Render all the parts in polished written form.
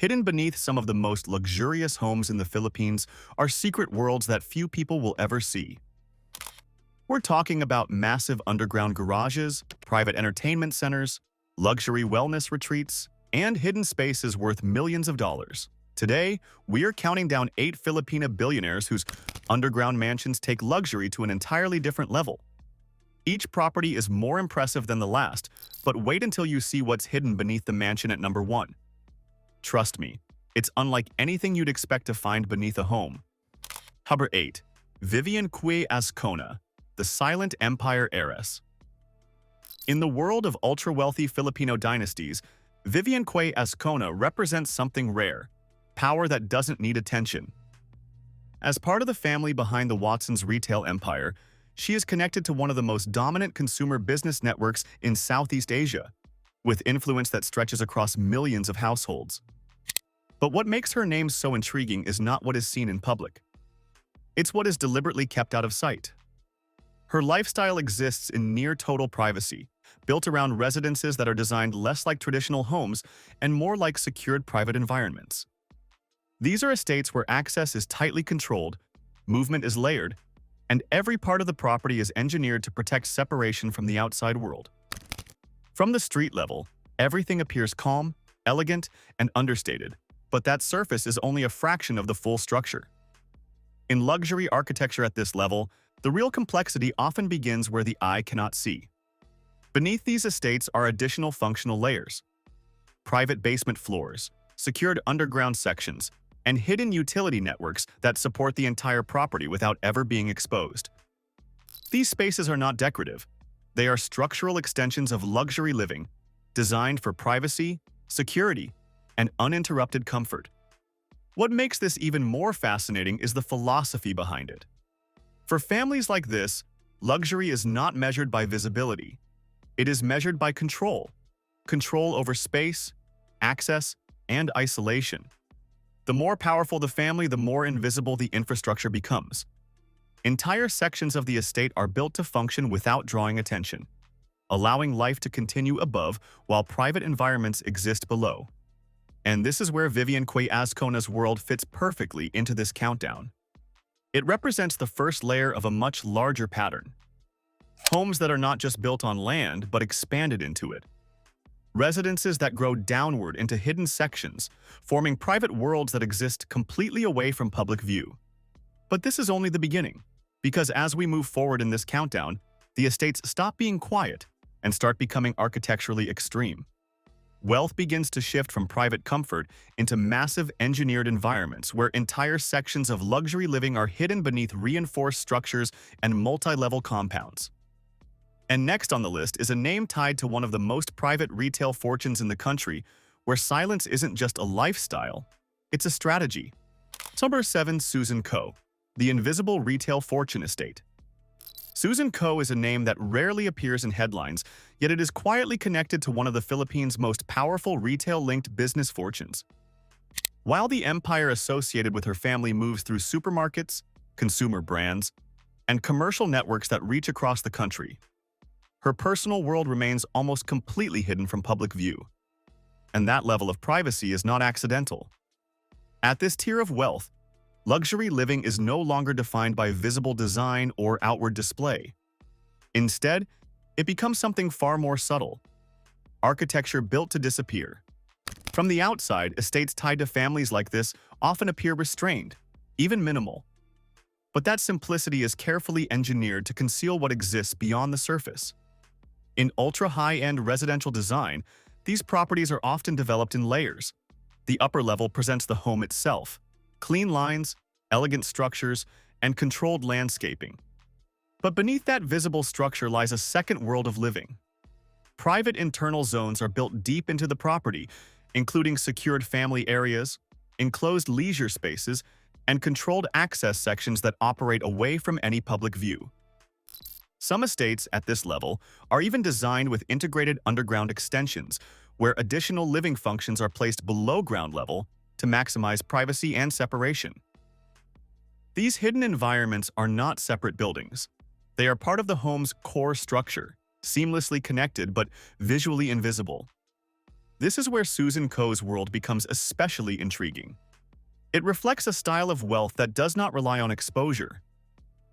Hidden beneath some of the most luxurious homes in the Philippines are secret worlds that few people will ever see. We're talking about massive underground garages, private entertainment centers, luxury wellness retreats, and hidden spaces worth millions of dollars. Today, we are counting down 8 Filipina billionaires whose underground mansions take luxury to an entirely different level. Each property is more impressive than the last, but wait until you see what's hidden beneath the mansion at number 1. Trust me, it's unlike anything you'd expect to find beneath a home. Number 8. Vivian Que-Azcona, the silent empire heiress. In the world of ultra-wealthy Filipino dynasties, Vivian Que-Azcona represents something rare, power that doesn't need attention. As part of the family behind the Watson's retail empire, she is connected to one of the most dominant consumer business networks in Southeast Asia, with influence that stretches across millions of households. But what makes her name so intriguing is not what is seen in public. It's what is deliberately kept out of sight. Her lifestyle exists in near-total privacy, built around residences that are designed less like traditional homes and more like secured private environments. These are estates where access is tightly controlled, movement is layered, and every part of the property is engineered to protect separation from the outside world. From the street level, everything appears calm, elegant, and understated, but that surface is only a fraction of the full structure. In luxury architecture at this level, the real complexity often begins where the eye cannot see. Beneath these estates are additional functional layers: private basement floors, secured underground sections, and hidden utility networks that support the entire property without ever being exposed. These spaces are not decorative. They are structural extensions of luxury living, designed for privacy, security, and uninterrupted comfort. What makes this even more fascinating is the philosophy behind it. For families like this, luxury is not measured by visibility. It is measured by control. Control over space, access, and isolation. The more powerful the family, the more invisible the infrastructure becomes. Entire sections of the estate are built to function without drawing attention, allowing life to continue above while private environments exist below. And this is where Vivian Que-Azcona's world fits perfectly into this countdown. It represents the first layer of a much larger pattern. Homes that are not just built on land, but expanded into it. Residences that grow downward into hidden sections, forming private worlds that exist completely away from public view. But this is only the beginning, because as we move forward in this countdown, the estates stop being quiet and start becoming architecturally extreme. Wealth begins to shift from private comfort into massive engineered environments where entire sections of luxury living are hidden beneath reinforced structures and multi-level compounds. And next on the list is a name tied to one of the most private retail fortunes in the country, where silence isn't just a lifestyle, it's a strategy. Number 7. Susan Ko, the invisible retail fortune estate. Susan Ko is a name that rarely appears in headlines, yet it is quietly connected to one of the Philippines' most powerful retail-linked business fortunes. While the empire associated with her family moves through supermarkets, consumer brands, and commercial networks that reach across the country, her personal world remains almost completely hidden from public view. And that level of privacy is not accidental. At this tier of wealth, luxury living is no longer defined by visible design or outward display. Instead, it becomes something far more subtle: architecture built to disappear. From the outside, estates tied to families like this often appear restrained, even minimal. But that simplicity is carefully engineered to conceal what exists beyond the surface. In ultra-high-end residential design, these properties are often developed in layers. The upper level presents the home itself: clean lines, elegant structures, and controlled landscaping. But beneath that visible structure lies a second world of living. Private internal zones are built deep into the property, including secured family areas, enclosed leisure spaces, and controlled access sections that operate away from any public view. Some estates at this level are even designed with integrated underground extensions, where additional living functions are placed below ground level to maximize privacy and separation. These hidden environments are not separate buildings. They are part of the home's core structure, seamlessly connected but visually invisible. This is where Susan Koh's world becomes especially intriguing. It reflects a style of wealth that does not rely on exposure.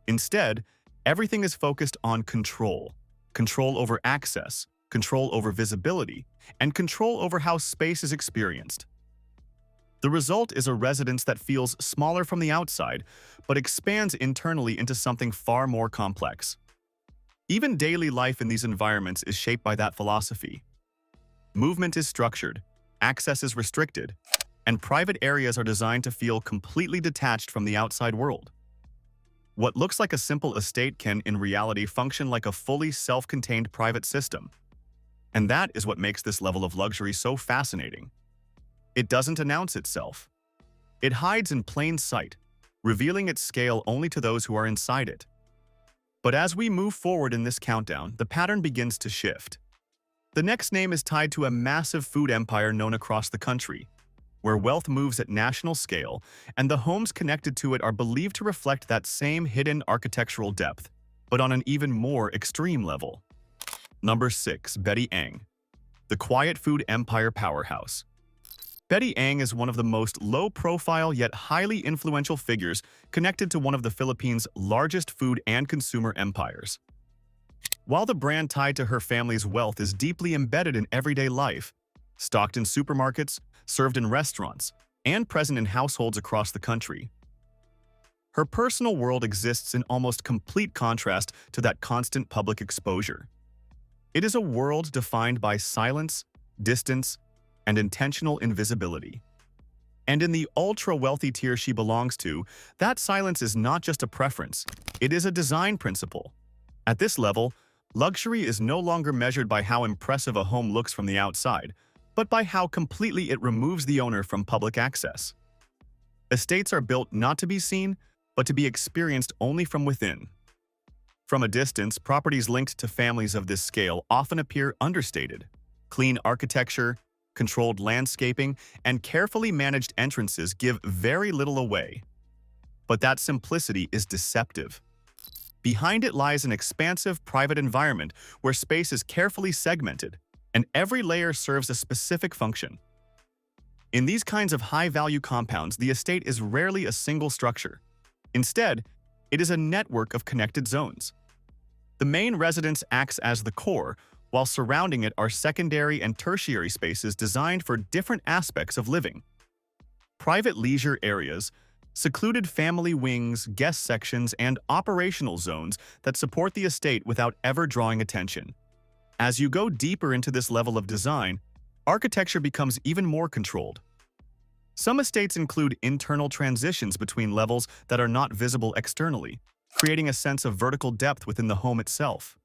Instead, everything is focused on control. Control over access, control over visibility, and control over how space is experienced. The result is a residence that feels smaller from the outside, but expands internally into something far more complex. Even daily life in these environments is shaped by that philosophy. Movement is structured, access is restricted, and private areas are designed to feel completely detached from the outside world. What looks like a simple estate can, in reality, function like a fully self-contained private system. And that is what makes this level of luxury so fascinating. It doesn't announce itself. It hides in plain sight, revealing its scale only to those who are inside it. But as we move forward in this countdown, the pattern begins to shift. The next name is tied to a massive food empire known across the country, where wealth moves at national scale, and the homes connected to it are believed to reflect that same hidden architectural depth, but on an even more extreme level. Number 6. Betty Ang, the quiet food empire powerhouse. Betty Ang is one of the most low-profile yet highly influential figures connected to one of the Philippines' largest food and consumer empires. While the brand tied to her family's wealth is deeply embedded in everyday life, stocked in supermarkets, served in restaurants, and present in households across the country, her personal world exists in almost complete contrast to that constant public exposure. It is a world defined by silence, distance, and intentional invisibility. And in the ultra-wealthy tier she belongs to, that silence is not just a preference, it is a design principle. At this level, luxury is no longer measured by how impressive a home looks from the outside, but by how completely it removes the owner from public access. Estates are built not to be seen, but to be experienced only from within. From a distance, properties linked to families of this scale often appear understated. Clean architecture, controlled landscaping, and carefully managed entrances give very little away. But that simplicity is deceptive. Behind it lies an expansive private environment where space is carefully segmented, and every layer serves a specific function. In these kinds of high-value compounds, the estate is rarely a single structure. Instead, it is a network of connected zones. The main residence acts as the core, while surrounding it are secondary and tertiary spaces designed for different aspects of living. Private leisure areas, secluded family wings, guest sections, and operational zones that support the estate without ever drawing attention. As you go deeper into this level of design, architecture becomes even more controlled. Some estates include internal transitions between levels that are not visible externally, creating a sense of vertical depth within the home itself.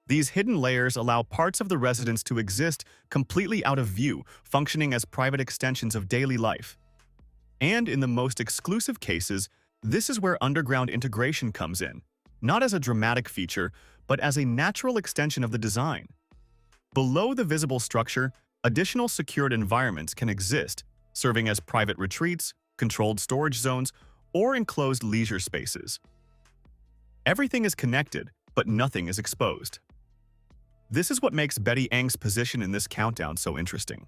These hidden layers allow parts of the residence to exist completely out of view, functioning as private extensions of daily life. And in the most exclusive cases, this is where underground integration comes in, not as a dramatic feature, but as a natural extension of the design. Below the visible structure, additional secured environments can exist, serving as private retreats, controlled storage zones, or enclosed leisure spaces. Everything is connected, but nothing is exposed. This is what makes Betty Ang's position in this countdown so interesting.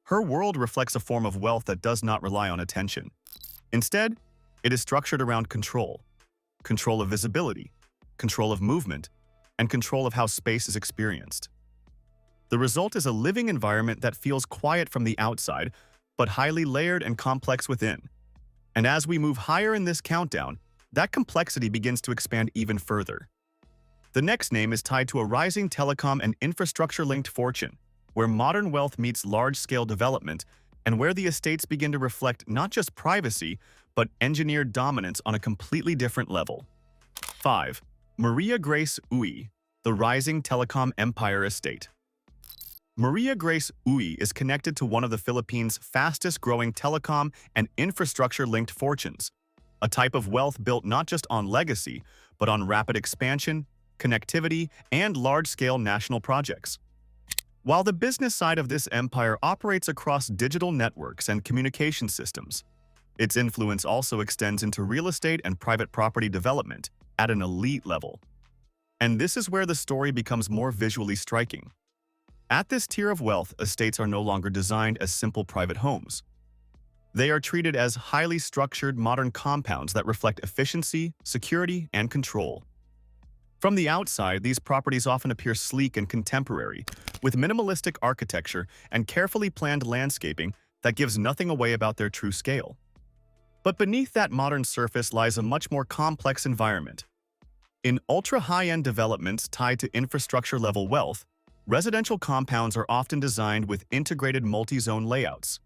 Her world reflects a form of wealth that does not rely on attention. Instead, it is structured around control. Control of visibility, control of movement, and control of how space is experienced. The result is a living environment that feels quiet from the outside, but highly layered and complex within. And as we move higher in this countdown, that complexity begins to expand even further. The next name is tied to a rising telecom and infrastructure-linked fortune, where modern wealth meets large-scale development, and where the estates begin to reflect not just privacy, but engineered dominance on a completely different level. 5. Maria Grace Uy, the rising telecom empire estate. Maria Grace Uy is connected to one of the Philippines' fastest-growing telecom and infrastructure-linked fortunes, a type of wealth built not just on legacy, but on rapid expansion, connectivity, and large-scale national projects. While the business side of this empire operates across digital networks and communication systems, its influence also extends into real estate and private property development at an elite level. And this is where the story becomes more visually striking. At this tier of wealth, estates are no longer designed as simple private homes. They are treated as highly structured modern compounds that reflect efficiency, security, and control. From the outside, these properties often appear sleek and contemporary, with minimalistic architecture and carefully planned landscaping that gives nothing away about their true scale. But beneath that modern surface lies a much more complex environment. In ultra-high-end developments tied to infrastructure-level wealth, residential compounds are often designed with integrated multi-zone layouts.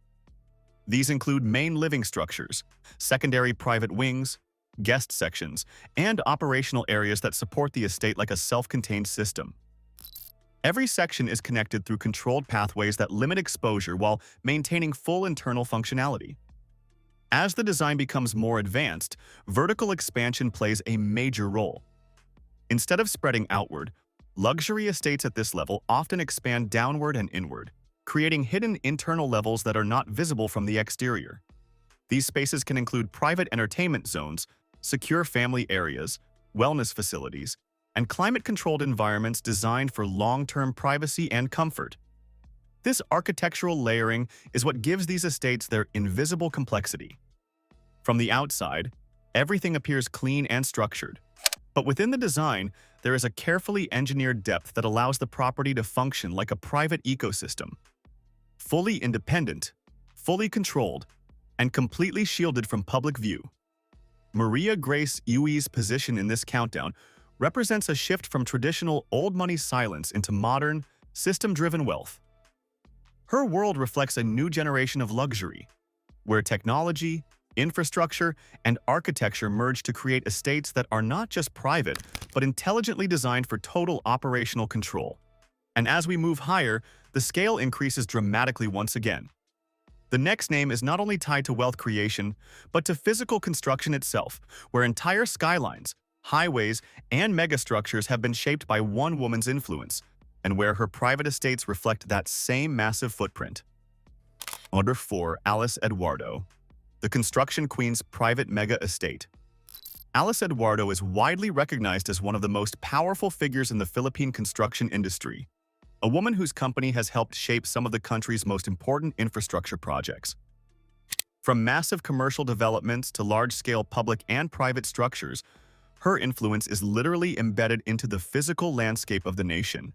These include main living structures, secondary private wings, guest sections, and operational areas that support the estate like a self-contained system. Every section is connected through controlled pathways that limit exposure while maintaining full internal functionality. As the design becomes more advanced, vertical expansion plays a major role. Instead of spreading outward, luxury estates at this level often expand downward and inward, creating hidden internal levels that are not visible from the exterior. These spaces can include private entertainment zones, secure family areas, wellness facilities, and climate-controlled environments designed for long-term privacy and comfort. This architectural layering is what gives these estates their invisible complexity. From the outside, everything appears clean and structured. But within the design, there is a carefully engineered depth that allows the property to function like a private ecosystem. Fully independent, fully controlled, and completely shielded from public view. Maria Grace Yui's position in this countdown represents a shift from traditional old money silence into modern, system-driven wealth. Her world reflects a new generation of luxury, where technology, infrastructure, and architecture merge to create estates that are not just private, but intelligently designed for total operational control. And as we move higher, the scale increases dramatically once again. The next name is not only tied to wealth creation, but to physical construction itself, where entire skylines, highways, and megastructures have been shaped by one woman's influence, and where her private estates reflect that same massive footprint. Number 4. Alice Eduardo, the construction queen's private mega estate. Alice Eduardo is widely recognized as one of the most powerful figures in the Philippine construction industry, a woman whose company has helped shape some of the country's most important infrastructure projects. From massive commercial developments to large-scale public and private structures, her influence is literally embedded into the physical landscape of the nation.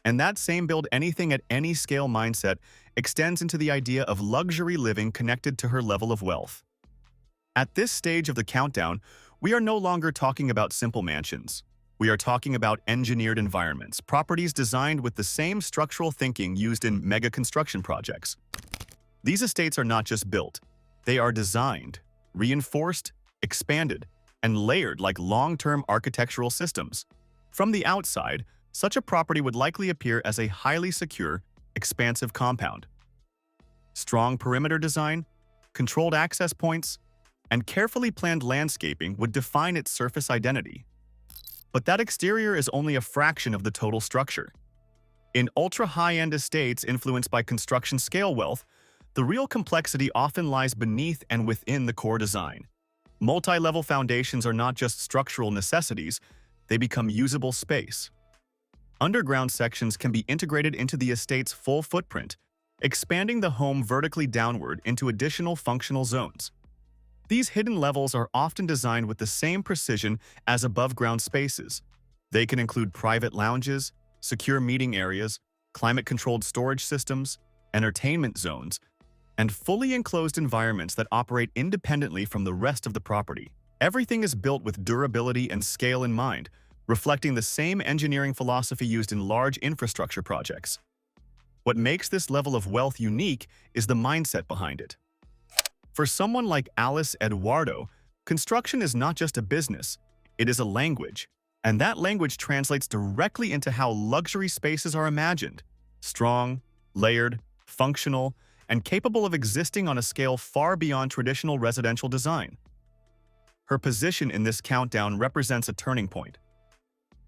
And that same build anything at any scale mindset extends into the idea of luxury living connected to her level of wealth. At this stage of the countdown, we are no longer talking about simple mansions. We are talking about engineered environments, properties designed with the same structural thinking used in mega construction projects. These estates are not just built, they are designed, reinforced, expanded, and layered like long-term architectural systems. From the outside, such a property would likely appear as a highly secure, expansive compound. Strong perimeter design, controlled access points, and carefully planned landscaping would define its surface identity. But that exterior is only a fraction of the total structure. In ultra-high-end estates influenced by construction scale wealth, the real complexity often lies beneath and within the core design. Multi-level foundations are not just structural necessities, they become usable space. Underground sections can be integrated into the estate's full footprint, expanding the home vertically downward into additional functional zones. These hidden levels are often designed with the same precision as above-ground spaces. They can include private lounges, secure meeting areas, climate-controlled storage systems, entertainment zones, and fully enclosed environments that operate independently from the rest of the property. Everything is built with durability and scale in mind, reflecting the same engineering philosophy used in large infrastructure projects. What makes this level of wealth unique is the mindset behind it. For someone like Alice Eduardo, construction is not just a business, it is a language, and that language translates directly into how luxury spaces are imagined: strong, layered, functional, and capable of existing on a scale far beyond traditional residential design. Her position in this countdown represents a turning point.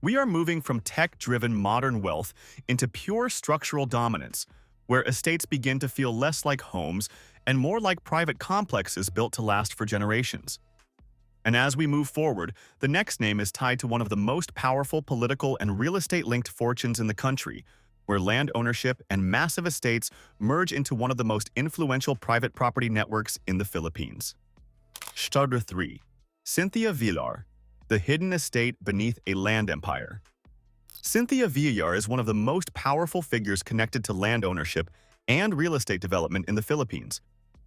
We are moving from tech-driven modern wealth into pure structural dominance, where estates begin to feel less like homes and more like private complexes built to last for generations. And as we move forward, the next name is tied to one of the most powerful political and real estate-linked fortunes in the country, where land ownership and massive estates merge into one of the most influential private property networks in the Philippines. Chapter 3. Cynthia Villar, the hidden estate beneath a land empire. Cynthia Villar is one of the most powerful figures connected to land ownership and real estate development in the Philippines,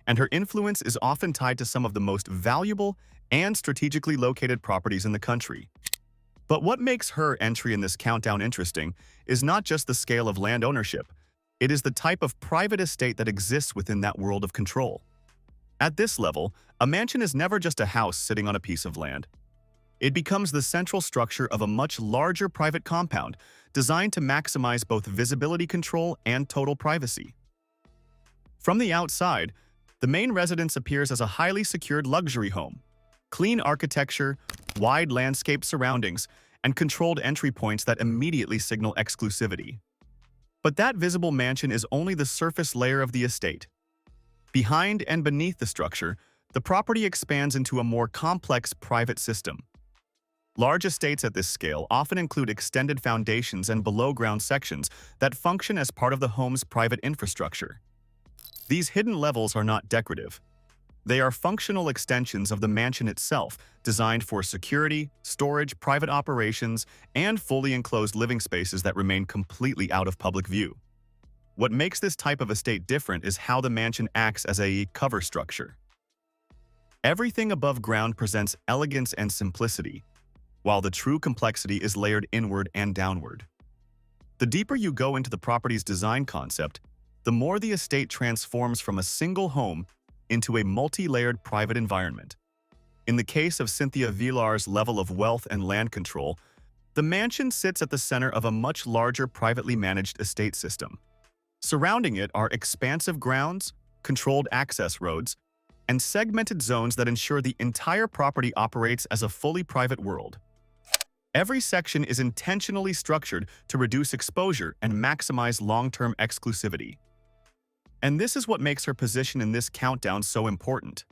and her influence is often tied to some of the most valuable and strategically located properties in the country. But what makes her entry in this countdown interesting is not just the scale of land ownership, it is the type of private estate that exists within that world of control. At this level, a mansion is never just a house sitting on a piece of land. It becomes the central structure of a much larger private compound designed to maximize both visibility control and total privacy. From the outside, the main residence appears as a highly secured luxury home. Clean architecture, wide landscape surroundings, and controlled entry points that immediately signal exclusivity. But that visible mansion is only the surface layer of the estate. Behind and beneath the structure, the property expands into a more complex private system. Large estates at this scale often include extended foundations and below-ground sections that function as part of the home's private infrastructure. These hidden levels are not decorative. They are functional extensions of the mansion itself, designed for security, storage, private operations, and fully enclosed living spaces that remain completely out of public view. What makes this type of estate different is how the mansion acts as a cover structure. Everything above ground presents elegance and simplicity, while the true complexity is layered inward and downward. The deeper you go into the property's design concept, the more the estate transforms from a single home into a multi-layered private environment. In the case of Cynthia Villar's level of wealth and land control, the mansion sits at the center of a much larger privately managed estate system. Surrounding it are expansive grounds, controlled access roads, and segmented zones that ensure the entire property operates as a fully private world. Every section is intentionally structured to reduce exposure and maximize long-term exclusivity. And this is what makes her position in this countdown so important.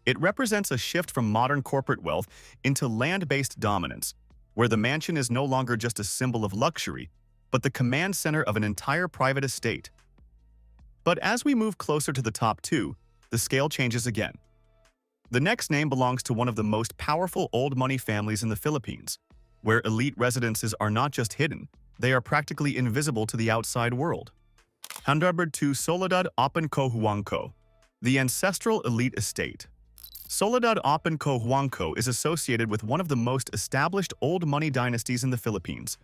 It represents a shift from modern corporate wealth into land-based dominance, where the mansion is no longer just a symbol of luxury, but the command center of an entire private estate. But as we move closer to the top two, the scale changes again. The next name belongs to one of the most powerful old money families in the Philippines, where elite residences are not just hidden, they are practically invisible to the outside world. Handarbard to Soledad Oppen-Cojuangco, the ancestral elite estate. Soledad Oppen-Cojuangco is associated with one of the most established old money dynasties in the Philippines,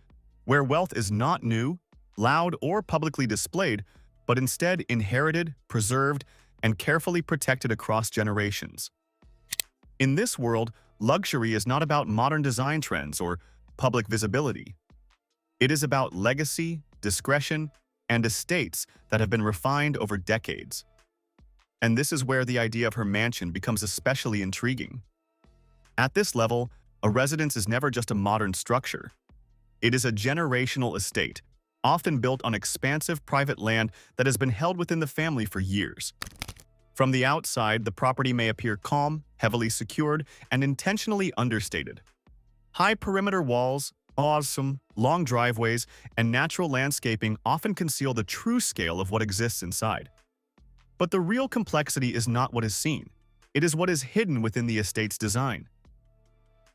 where wealth is not new, loud, or publicly displayed, but instead inherited, preserved, and carefully protected across generations. In this world, luxury is not about modern design trends or public visibility. It is about legacy, discretion, and estates that have been refined over decades. And this is where the idea of her mansion becomes especially intriguing. At this level, a residence is never just a modern structure. It is a generational estate, often built on expansive private land that has been held within the family for years. From the outside, the property may appear calm, heavily secured, and intentionally understated. High perimeter walls, awesome, long driveways, and natural landscaping often conceal the true scale of what exists inside. But the real complexity is not what is seen. It is what is hidden within the estate's design.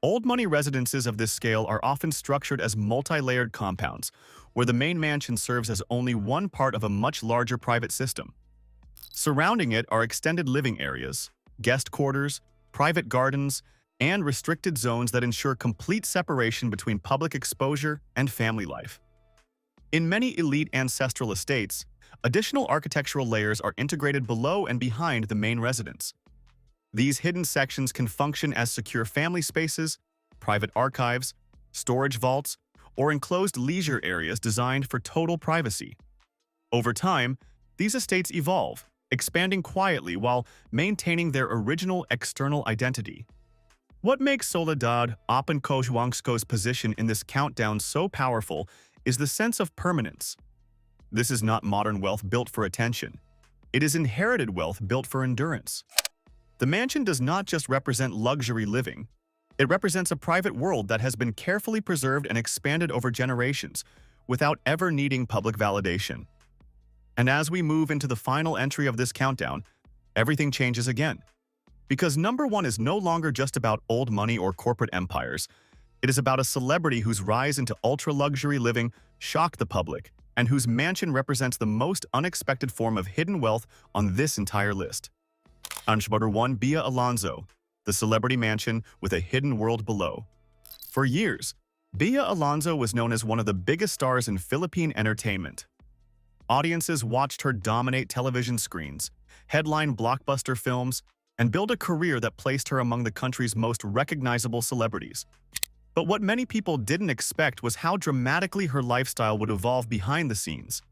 Old money residences of this scale are often structured as multi-layered compounds, where the main mansion serves as only one part of a much larger private system. Surrounding it are extended living areas, guest quarters, private gardens, and restricted zones that ensure complete separation between public exposure and family life. In many elite ancestral estates, additional architectural layers are integrated below and behind the main residence. These hidden sections can function as secure family spaces, private archives, storage vaults, or enclosed leisure areas designed for total privacy. Over time, these estates evolve, expanding quietly while maintaining their original external identity. What makes Soledad Oppen-Cojuangco's position in this countdown so powerful is the sense of permanence. This is not modern wealth built for attention. It is inherited wealth built for endurance. The mansion does not just represent luxury living. It represents a private world that has been carefully preserved and expanded over generations, without ever needing public validation. And as we move into the final entry of this countdown, everything changes again. Because number 1 is no longer just about old money or corporate empires. It is about a celebrity whose rise into ultra-luxury living shocked the public, and whose mansion represents the most unexpected form of hidden wealth on this entire list. Number 1, Bea Alonzo, the celebrity mansion with a hidden world below. For years, Bea Alonzo was known as one of the biggest stars in Philippine entertainment. Audiences watched her dominate television screens, headline blockbuster films, and build a career that placed her among the country's most recognizable celebrities. But what many people didn't expect was how dramatically her lifestyle would evolve behind the scenes.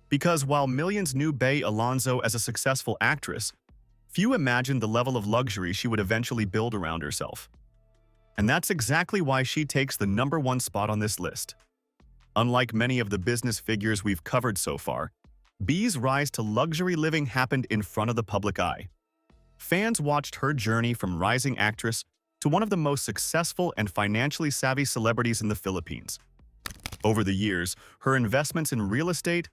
Because while millions knew Bea Alonzo as a successful actress, few imagined the level of luxury she would eventually build around herself. And that's exactly why she takes the number 1 spot on this list. Unlike many of the business figures we've covered so far, Bea's rise to luxury living happened in front of the public eye. Fans watched her journey from rising actress to one of the most successful and financially savvy celebrities in the Philippines. Over the years, her investments in real estate,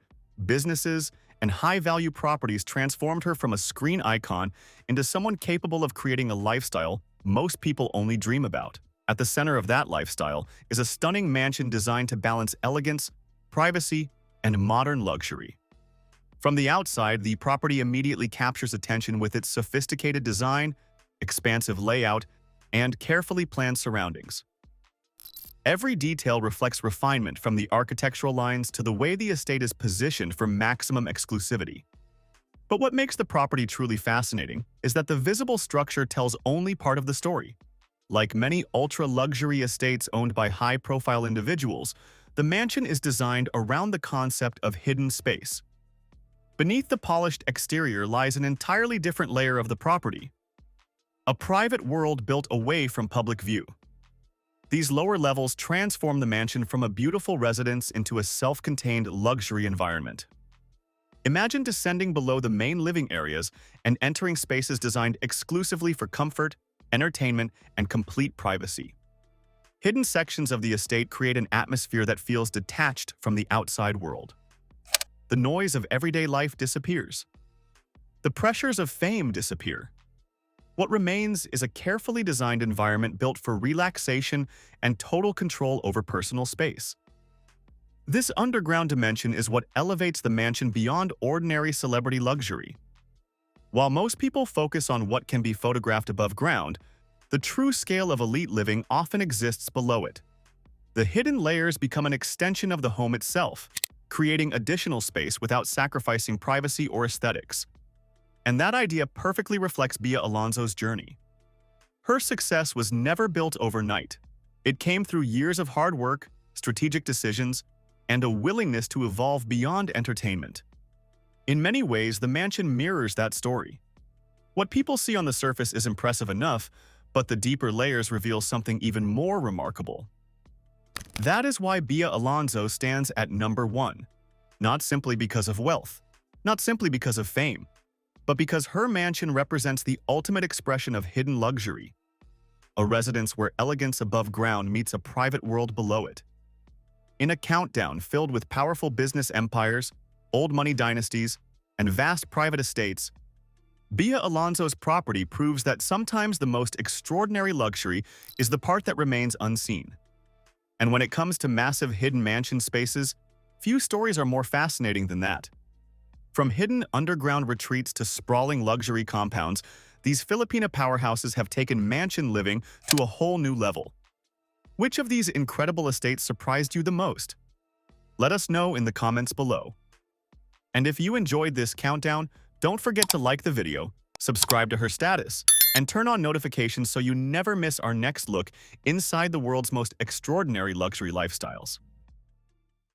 businesses, and high-value properties transformed her from a screen icon into someone capable of creating a lifestyle most people only dream about. At the center of that lifestyle is a stunning mansion designed to balance elegance, privacy, and modern luxury. From the outside, the property immediately captures attention with its sophisticated design, expansive layout, and carefully planned surroundings. Every detail reflects refinement, from the architectural lines to the way the estate is positioned for maximum exclusivity. But what makes the property truly fascinating is that the visible structure tells only part of the story. Like many ultra-luxury estates owned by high-profile individuals, the mansion is designed around the concept of hidden space. Beneath the polished exterior lies an entirely different layer of the property, a private world built away from public view. These lower levels transform the mansion from a beautiful residence into a self-contained luxury environment. Imagine descending below the main living areas and entering spaces designed exclusively for comfort, entertainment, and complete privacy. Hidden sections of the estate create an atmosphere that feels detached from the outside world. The noise of everyday life disappears. The pressures of fame disappear. What remains is a carefully designed environment built for relaxation and total control over personal space. This underground dimension is what elevates the mansion beyond ordinary celebrity luxury. While most people focus on what can be photographed above ground, the true scale of elite living often exists below it. The hidden layers become an extension of the home itself, creating additional space without sacrificing privacy or aesthetics. And that idea perfectly reflects Bea Alonzo's journey. Her success was never built overnight. It came through years of hard work, strategic decisions, and a willingness to evolve beyond entertainment. In many ways, the mansion mirrors that story. What people see on the surface is impressive enough, but the deeper layers reveal something even more remarkable. That is why Bea Alonzo stands at number 1, not simply because of wealth, not simply because of fame, but because her mansion represents the ultimate expression of hidden luxury, a residence where elegance above ground meets a private world below it. In a countdown filled with powerful business empires, old money dynasties, and vast private estates, Bea Alonzo's property proves that sometimes the most extraordinary luxury is the part that remains unseen. And when it comes to massive hidden mansion spaces, few stories are more fascinating than that. From hidden underground retreats to sprawling luxury compounds, these Filipina powerhouses have taken mansion living to a whole new level. Which of these incredible estates surprised you the most? Let us know in the comments below. And if you enjoyed this countdown, don't forget to like the video, subscribe to her status, and turn on notifications so you never miss our next look inside the world's most extraordinary luxury lifestyles.